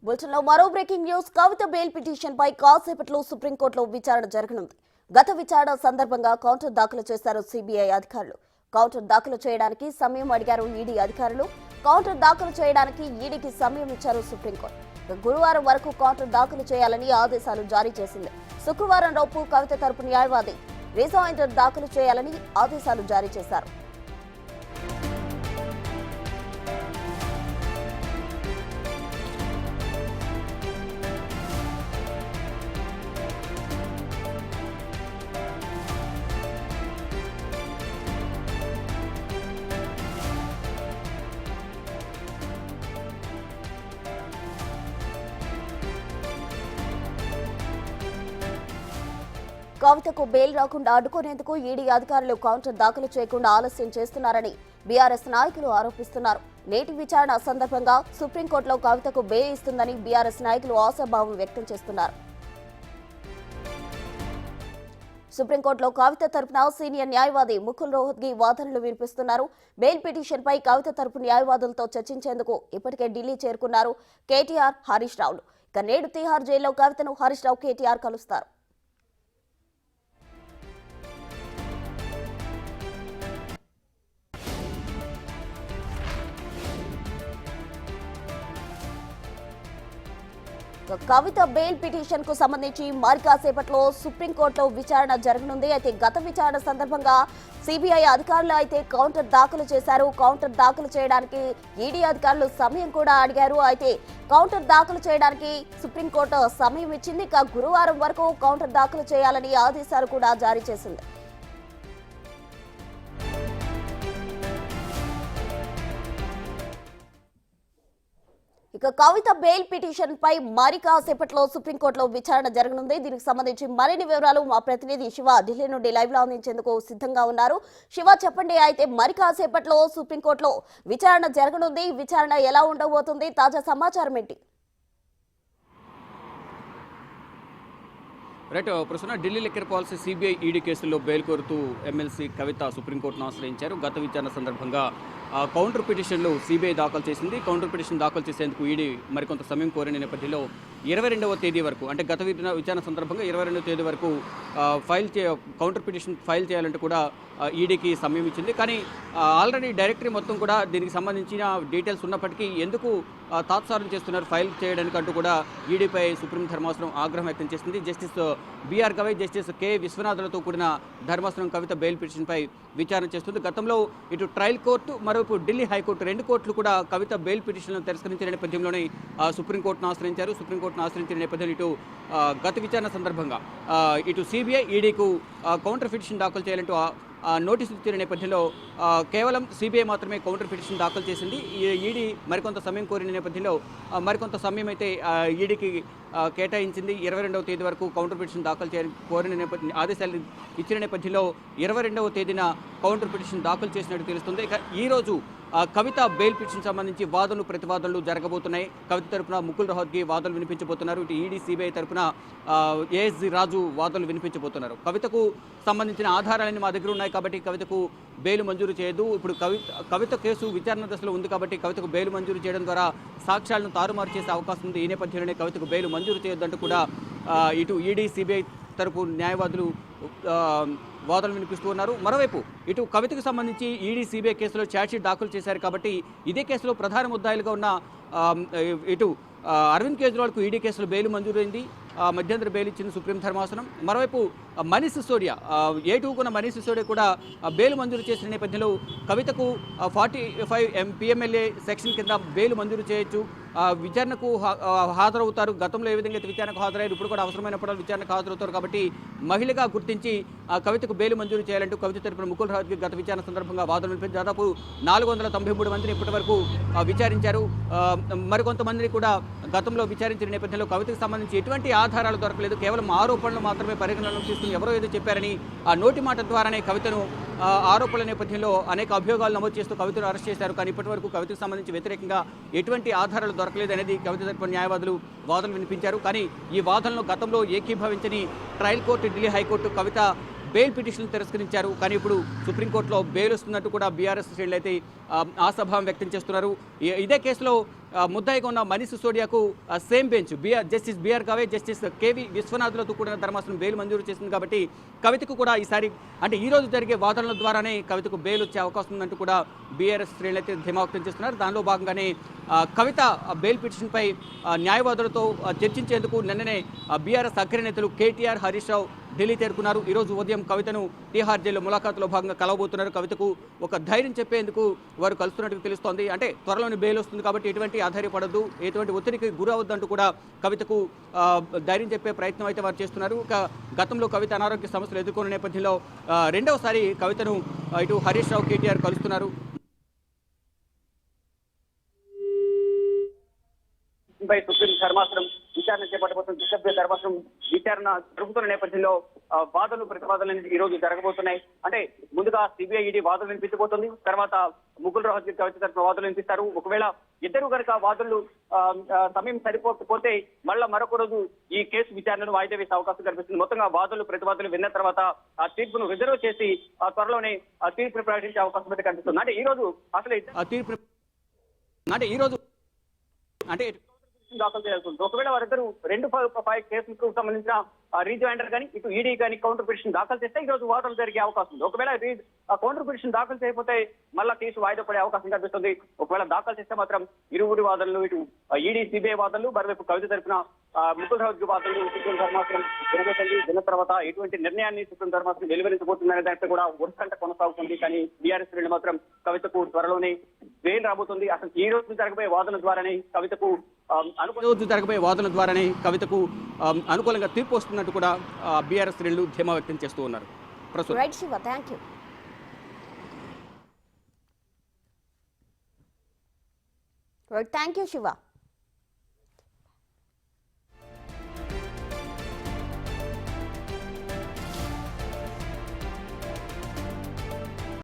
బులెటిన్లో మరో breaking news. కవిత bail petition పై కాసేపట్లో సుప్రీంకోర్టులో విచారణ జరగనుంది. గత విచారణ సందర్భంగా కౌంటర్ దాఖలు చేశారు సిబిఐ అధికారులు. కౌంటర్ దాఖలు చేయడానికి సమయం అడిగారు ఈడీ అధికారులు. కౌంటర్ దాఖలు చేయడానికి ఈడీకి సమయం ఇచ్చారు సుప్రీంకోర్టు. గురువారం వరకు కౌంటర్ దాఖలు చేయాలని ఆదేశాలు జారీ చేసింది. శుక్రవారం లోపు కవిత తరపు న్యాయవాది రిజాయిండర్ దాఖలు చేయాలని ఆదేశాలు జారీ చేశారు. కవితకు బెయిల్ రాకుండా అడ్డుకునేందుకు ఈడీ అధికారులు కౌంటర్ దాఖలు చేయకుండా ఆలస్యం చేస్తున్నారని బీఆర్ఎస్ నాయకులు ఆరోపిస్తున్నారు. నేటి విచారణ సందర్భంగా సుప్రీంకోర్టులో కవితకు బెయిల్ ఇస్తుందని బీఆర్ఎస్ నాయకులు ఆశాభావం వ్యక్తం చేస్తున్నారు. సుప్రీంకోర్టులో కవిత తరపున సీనియర్ న్యాయవాది ముకుల్ రోహత్గి వాదనలు వినిపిస్తున్నారు. బెయిల్ పిటిషన్ పై కవిత తరపు న్యాయవాదులతో చర్చించేందుకు ఇప్పటికే ఢిల్లీ చేరుకున్నారు కేటీఆర్, హరీష్ రావులు. ఇక నేడు తిహార్ జైల్లో కవితను హరీష్ రావు, కేటీఆర్ కలుస్తారు. కవిత బెయిల్ పిటిషన్ కు సంబంధించి మరి కాసేపట్లో సుప్రీంకోర్టులో విచారణ జరగనుంది. అయితే గత విచారణ సందర్భంగా సిబిఐ అధికారులు అయితే కౌంటర్ దాఖలు చేశారు. కౌంటర్ దాఖలు చేయడానికి ఈడీ అధికారులు సమయం కూడా అడిగారు. అయితే కౌంటర్ దాఖలు చేయడానికి సుప్రీంకోర్టు సమయం ఇచ్చింది. ఇక గురువారం వరకు కౌంటర్ దాఖలు చేయాలని ఆదేశాలు కూడా జారీ చేసింది. ఇక కవిత బెయిల్ పిటిషన్ పై మరి కాసేపట్లో సుప్రీంకోర్టులో విచారణ జరగనుంది. దీనికి సంబంధించి మరిన్ని వివరాలు మా ప్రతినిధి శివ ఢిల్లీ నుండి లైవ్ లో అందించేందుకు సిద్ధంగా ఉన్నారు. శివ, చెప్పండి. అయితే మరి కాసేపట్లో సుప్రీంకోర్టులో విచారణ జరగనుంది. విచారణ ఎలా ఉండబోతుంది? తాజా సమాచారం ఏంటి? రైట్ ప్రస్తుతం Delhi liquor policy CBI ED కేసుల్లో బెయిల్ కోరుతూ ఎమ్మెల్సీ కవిత సుప్రీంకోర్టును ఆశ్రయించారు. గత విచారణ సందర్భంగా కౌంటర్ పిటిషన్లు సిబిఐ దాఖలు చేసింది. కౌంటర్ పిటిషన్ దాఖలు చేసేందుకు ఈడీ మరికొంత సమయం కోరిన నేపథ్యంలో 22వ తేదీ వరకు, అంటే గత విచారణ సందర్భంగా 22వ తేదీ వరకు కౌంటర్ పిటిషన్ ఫైల్ చేయాలంటే కూడా ఈడీకి సమయం ఇచ్చింది. కానీ ఆల్రెడీ డైరెక్టరీ మొత్తం కూడా దీనికి సంబంధించిన డీటెయిల్స్ ఉన్నప్పటికీ ఎందుకు తాత్సారం చేస్తున్నారు ఫైల్ చేయడానికి అంటూ కూడా ఈడీపై సుప్రీం ధర్మాసనం ఆగ్రహం వ్యక్తం చేసింది. Justice B R Gavai, justice K విశ్వనాథులతో కూడిన ధర్మాసనం కవిత బెయిల్ పిటిషన్పై విచారణ చేస్తుంది. గతంలో ఇటు ట్రయల్ కోర్టు, మరోవైపు ఢిల్లీ హైకోర్టు, రెండు కోర్టులు కూడా కవిత బెయిల్ పిటిషన్లను తిరస్కరించిన నేపథ్యంలోనే సుప్రీంకోర్టును ఆశ్రయించారు. సుప్రీంకోర్టును ఆశ్రయించిన నేపథ్యంలో ఇటు గత విచారణ సందర్భంగా ఇటు సిబిఐ ఈడీకు కౌంటర్ పిటిషన్ దాఖలు చేయాలంటూ నోటీసులు ఇచ్చిన నేపథ్యంలో కేవలం సిబిఐ మాత్రమే కౌంటర్ పిటిషన్ దాఖలు చేసింది. ఈడీ మరికొంత సమయం కోరిన నేపథ్యంలో మరికొంత సమయం అయితే ఈడీకి కేటాయించింది. 22వ తేదీ వరకు కౌంటర్ పిటిషన్ దాఖలు చేయాలని కోరిన ఆదేశాలు ఇచ్చిన నేపథ్యంలో 22వ తేదీన కౌంటర్ పిటిషన్ దాఖలు చేసినట్టు తెలుస్తుంది. ఇక ఈరోజు కవిత బెయిల్ పిటిషన్ సంబంధించి వాదనలు ప్రతివాదనలు జరగబోతున్నాయి. కవిత తరపున ముకుల్ రోహత్గి వాదనలు వినిపించబోతున్నారు. ఇటు ఈడీ సిబిఐ తరపున ఏఎస్జి రాజు వాదనలు వినిపించబోతున్నారు. కవితకు సంబంధించిన ఆధారాలన్నీ మా దగ్గర ఉన్నాయి కాబట్టి కవితకు బెయిల్ మంజూరు చేయదు. ఇప్పుడు కవిత కేసు విచారణ దశలో ఉంది కాబట్టి కవితకు బెయిల్ మంజూరు చేయడం ద్వారా సాక్ష్యాలను తారుమారు చేసే అవకాశం ఉంది. ఈ నేపథ్యంలోనే కవితకు బెయిల్ మంజూరు చేయొద్దంటూ కూడా ఇటు ఈడీ సిబిఐ తరపు న్యాయవాదులు వాదనలు వినిపిస్తూ ఉన్నారు. మరోవైపు ఇటు కవితకు సంబంధించి ఈడీ సిబిఐ కేసులో ఛార్జ్షీట్ దాఖలు చేశారు కాబట్టి ఇదే కేసులో ప్రధాన ముద్దాయిలుగా ఉన్న ఇటు అరవింద్ కేజ్రీవాల్కు ఈడీ కేసులో బెయిల్ మంజూరైంది. మధ్యంతర బెయిల్ ఇచ్చింది సుప్రీం ధర్మాసనం. మరోవైపు మనీష్ సిసోడియా, ఏటూకున్న మనీష్ సిసోడియా కూడా బెయిల్ మంజూరు చేసిన నేపథ్యంలో కవితకు 45 పిఎంఎల్ఏ సెక్షన్ కింద బెయిల్ మంజూరు చేయొచ్చు. విచారణకు హాజరవుతారు. గతంలో ఏ విధంగా అయితే విచారణకు హాజరయ్యారు, ఇప్పుడు కూడా అవసరమైనప్పుడు విచారణకు హాజరవుతారు. కాబట్టి మహిళగా గుర్తించి కవితకు బెయిల్ మంజూరు చేయాలంటూ కవిత తరపున ముకుల్ రోహత్గి గత విచారణ సందర్భంగా వాదనలు వినిపించి దాదాపు 493 మందిని ఇప్పటి వరకు విచారించారు. మరికొంతమందిని కూడా గతంలో విచారించిన నేపథ్యంలో కవితకు సంబంధించి ఎటువంటి ఆధారాలు దొరకలేదు. కేవలం ఆరోపణలు మాత్రమే పరిగణనలోకి తీసుకుని ఎవరో ఏదో చెప్పారని ఆ నోటి మాట ద్వారానే కవితను ఆరోపణల నేపథ్యంలో అనేక అభియోగాలు నమోదు చేస్తూ కవితను అరెస్ట్ చేశారు. కానీ ఇప్పటి వరకు కవితకు సంబంధించి వ్యతిరేకంగా ఎటువంటి ఆధారాలు దొరకలేదు అనేది కవిత తరపున న్యాయవాదులు వాదనలు వినిపించారు. కానీ ఈ వాదనలో గతంలో ఏకీభవించని ట్రయల్ కోర్టు, ఢిల్లీ హైకోర్టు కవిత బెయిల్ పిటిషన్ తిరస్కరించారు. కానీ ఇప్పుడు సుప్రీంకోర్టులో బెయిల్ వస్తున్నట్టు కూడా బీఆర్ఎస్ శ్రేణులు అయితే ఆశాభావం వ్యక్తం చేస్తున్నారు. ఇదే కేసులో ముద్దాయిగా ఉన్న మనీష్ సిసోడియాకు same bench justice B R Gavai, justice K V విశ్వనాథ్లతో కూడిన ధర్మాసనం బెయిల్ మంజూరు చేసింది. కాబట్టి కవితకు కూడా ఈసారి అంటే ఈ రోజు జరిగే వాదనల ద్వారానే కవితకు బెయిల్ వచ్చే అవకాశం ఉందంటూ కూడా బీఆర్ఎస్ శ్రేణులు అయితే ధీమా వ్యక్తం చేస్తున్నారు. దానిలో భాగంగానే కవిత బెయిల్ పిటిషన్పై న్యాయవాదులతో చర్చించేందుకు నిన్ననే బీఆర్ఎస్ అగ్రనేతలు కేటీఆర్, హరీష్ రావు ఢిల్లీ చేరుకున్నారు. ఈరోజు ఉదయం కవితను తీహార్ జైలు ములాఖాతులో భాగంగా కలవబోతున్నారు. కవితకు ఒక ధైర్యం చెప్పేందుకు వారు కలుస్తున్నట్టు తెలుస్తోంది. అంటే త్వరలోనే బెయిల్ వస్తుంది కాబట్టి ఎటువంటి ఆధారపడద్దు, ఎటువంటి ఒత్తిడికి గురవద్దంటూ కూడా కవితకు ధైర్యం చెప్పే ప్రయత్నం అయితే వారు చేస్తున్నారు. గతంలో కవిత అనారోగ్య సమస్యలు ఎదుర్కొన్న నేపథ్యంలో రెండవసారి కవితను ఇటు హరీష్ రావు, కేటీఆర్ కలుస్తున్నారు. సుప్రీం ధర్మాసనం విచారణ చేపట్టబోతుంది. ధర్మాసనం విచారణ జరుగుతున్న నేపథ్యంలో వాదనలు ప్రతివాదనలు ఈ రోజు జరగబోతున్నాయి. అంటే ముందుగా సిబిఐ ఈడీ వాదనలు వినిపించబోతుంది. తర్వాత ముకుల్ రోహత్గి కవిత తరఫున వాదనలు వినిపిస్తారు. ఒకవేళ ఇద్దరు కనుక వాదనలు సమయం సరిపోకపోతే మళ్ళా మరొక రోజు ఈ కేసు విచారణను వాయిదా వేసే అవకాశం కనిపిస్తుంది. మొత్తంగా వాదనలు ప్రతివాదనలు విన్న తర్వాత ఆ తీర్పును రిజర్వ్ చేసి త్వరలోనే ఆ తీర్పును ప్రకటించే అవకాశం అయితే కనిపిస్తుంది. అంటే ఈ రోజు అసలు తీర్పు అంటే ఈ రోజు అంటే దాఖలు చేయాల్సి ఉంటుంది. ఒకవేళ వారిద్దరు 2 కేసులకు సంబంధించిన రీజాయిండర్ కానీ ఇటు ఈడీ కానీ కౌంటర్ పిటిషన్ దాఖలు చేస్తే ఈ రోజు వాదనలు జరిగే అవకాశం ఉంది. ఒకవేళ కౌంటర్ పిటిషన్ దాఖలు చేయకపోతే మళ్ళా కేసు వాయిదా పడే అవకాశం కనిపిస్తుంది. ఒకవేళ దాఖలు చేస్తే మాత్రం ఇరువురి వాదనలు ఇటు ఈడీ సిబిఐ వాదనలు మరోవైపు కవిత తరఫున ముకుల్ రోహత్గి వాదనలు సుప్రీం ధర్మాసనం జరగబోతుంది. దీని తర్వాత ఎటువంటి నిర్ణయాన్ని సుప్రీం ధర్మాసనం వెలువరించబోతుందనే దానిపై కూడా ఉత్కంఠ కొనసాగుతుంది. కానీ బీఆర్ఎస్ శ్రేణులు మాత్రం కవితకు త్వరలోనే బెయిల్ రాబోతుంది. అసలు ఈ రోజు జరగబోయే వాదన ద్వారానే కవితకు అనుకూలంగా తీర్పు వస్తున్నట్టు కూడా బీఆర్ఎస్ శ్రేణులు ధీమా వ్యక్తం చేస్తూ ఉన్నారు. Right Shiva, thank you. Thank you Shiva.